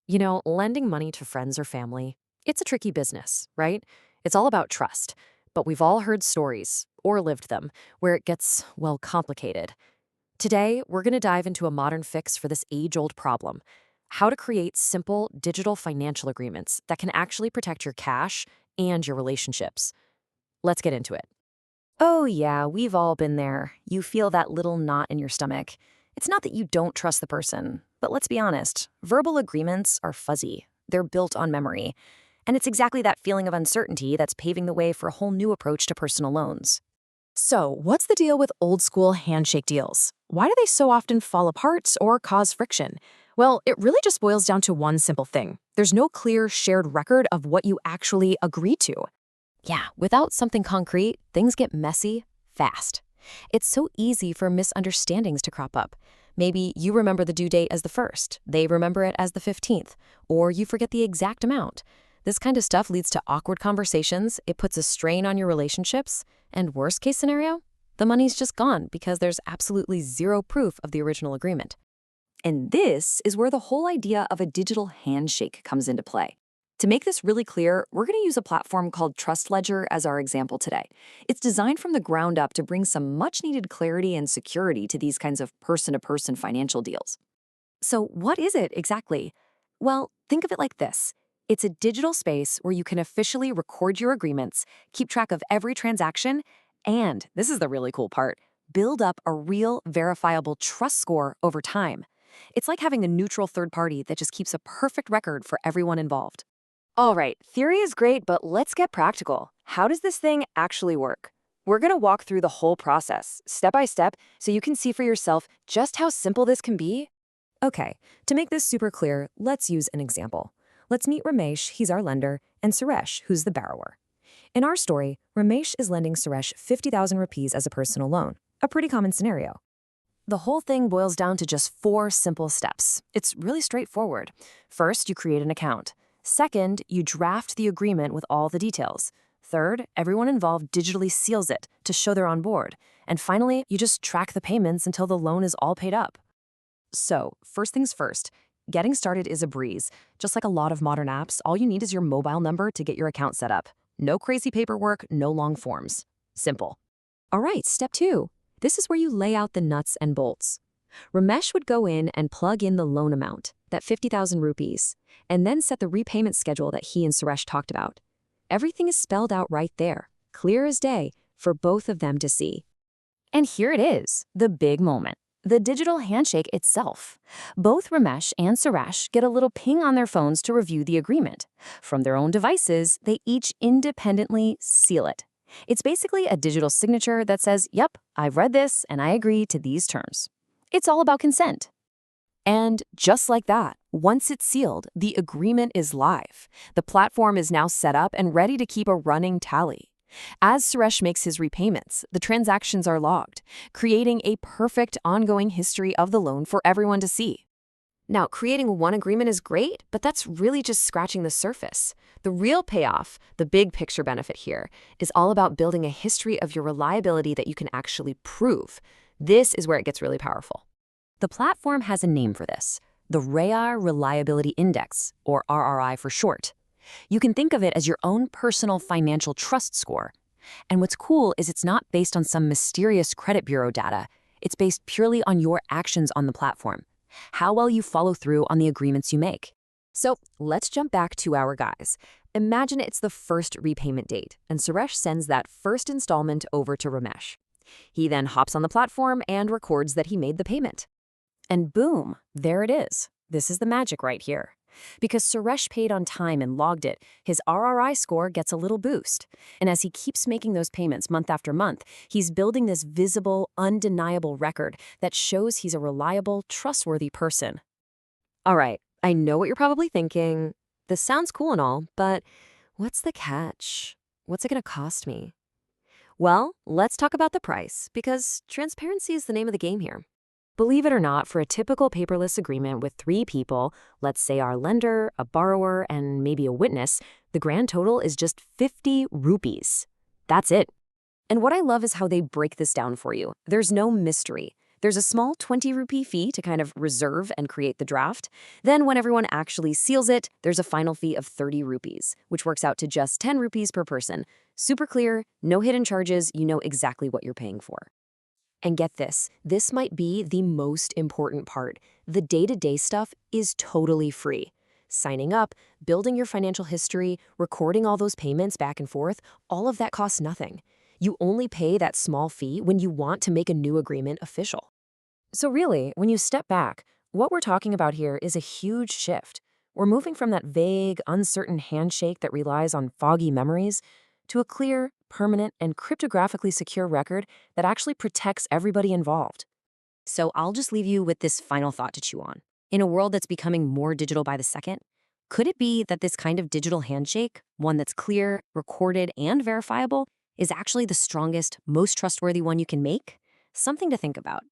Lending money to friends or family, it's a tricky business, right? It's all about trust. But we've all heard stories, or lived them, where it gets, well, complicated. Today, we're going to dive into a modern fix for this age old problem: how to create simple digital financial agreements that can actually protect your cash and your relationships. Let's get into it. Oh, yeah, we've all been there. You feel that little knot in your stomach. It's not that you don't trust the person, but let's be honest, verbal agreements are fuzzy. They're built on memory. And it's exactly that feeling of uncertainty that's paving the way for a whole new approach to personal loans. So, what's the deal with old school handshake deals? Why do they so often fall apart or cause friction? Well, it really just boils down to one simple thing: there's no clear shared record of what you actually agreed to. Yeah, without something concrete, things get messy fast. It's so easy for misunderstandings to crop up. Maybe you remember the due date as the 1st, they remember it as the 15th, or you forget the exact amount. This kind of stuff leads to awkward conversations, it puts a strain on your relationships, and worst case scenario, the money's just gone because there's absolutely zero proof of the original agreement. And this is where the whole idea of a digital handshake comes into play. To make this really clear, we're going to use a platform called Trust Ledger as our example today. It's designed from the ground up to bring some much needed clarity and security to these kinds of person to person financial deals. So, what is it exactly? Well, think of it like this: it's a digital space where you can officially record your agreements, keep track of every transaction, and this is the really cool part: build up a real, verifiable trust score over time. It's like having a neutral third party that just keeps a perfect record for everyone involved. All right, theory is great, but let's get practical. How does this thing actually work? We're going to walk through the whole process, step by step, so you can see for yourself just how simple this can be. Okay, to make this super clear, let's use an example. Let's meet Ramesh, he's our lender, and Suresh, who's the borrower. In our story, Ramesh is lending Suresh 50,000 rupees as a personal loan, a pretty common scenario. The whole thing boils down to just 4 simple steps. It's really straightforward. First, you create an account. Second, you draft the agreement with all the details. Third, everyone involved digitally seals it to show they're on board. And finally, you just track the payments until the loan is all paid up. So, first things first, getting started is a breeze. Just like a lot of modern apps, all you need is your mobile number to get your account set up. No crazy paperwork, no long forms. Simple. All right, step 2. This is where you lay out the nuts and bolts. Ramesh would go in and plug in the loan amount, that 50,000 rupees, and then set the repayment schedule that he and Suresh talked about. Everything is spelled out right there, clear as day, for both of them to see. And here it is, the big moment: the digital handshake itself. Both Ramesh and Suresh get a little ping on their phones to review the agreement. From their own devices, they each independently seal it. It's basically a digital signature that says, yep, I've read this and I agree to these terms. It's all about consent. And just like that, once it's sealed, the agreement is live. The platform is now set up and ready to keep a running tally. As Suresh makes his repayments, the transactions are logged, creating a perfect ongoing history of the loan for everyone to see. Now, creating one agreement is great, but that's really just scratching the surface. The real payoff, the big picture benefit here, is all about building a history of your reliability that you can actually prove. This is where it gets really powerful. The platform has a name for this: the RAR Reliability Index, or RRI for short. You can think of it as your own personal financial trust score. And what's cool is it's not based on some mysterious credit bureau data. It's based purely on your actions on the platform, how well you follow through on the agreements you make. So let's jump back to our guys. Imagine it's the first repayment date, and Suresh sends that first installment over to Ramesh. He then hops on the platform and records that he made the payment. And boom, there it is. This is the magic right here. Because Suresh paid on time and logged it, his RRI score gets a little boost. And as he keeps making those payments month after month, he's building this visible, undeniable record that shows he's a reliable, trustworthy person. All right, I know what you're probably thinking. This sounds cool and all, but what's the catch? What's it going to cost me? Well, let's talk about the price, because transparency is the name of the game here. Believe it or not, for a typical paperless agreement with 3 people, let's say our lender, a borrower, and maybe a witness, the grand total is just 50 rupees. That's it. And what I love is how they break this down for you. There's no mystery. There's a small 20 rupee fee to kind of reserve and create the draft. Then when everyone actually seals it, there's a final fee of 30 rupees, which works out to just 10 rupees per person. Super clear, no hidden charges, you know exactly what you're paying for. And get this might be the most important part. The day-to-day stuff is totally free. Signing up, building your financial history, recording all those payments back and forth, all of that costs nothing. You only pay that small fee when you want to make a new agreement official. So really, when you step back, what we're talking about here is a huge shift. We're moving from that vague, uncertain handshake that relies on foggy memories to a clear, permanent, and cryptographically secure record that actually protects everybody involved. So I'll just leave you with this final thought to chew on. In a world that's becoming more digital by the second, could it be that this kind of digital handshake, one that's clear, recorded, and verifiable, is actually the strongest, most trustworthy one you can make? Something to think about.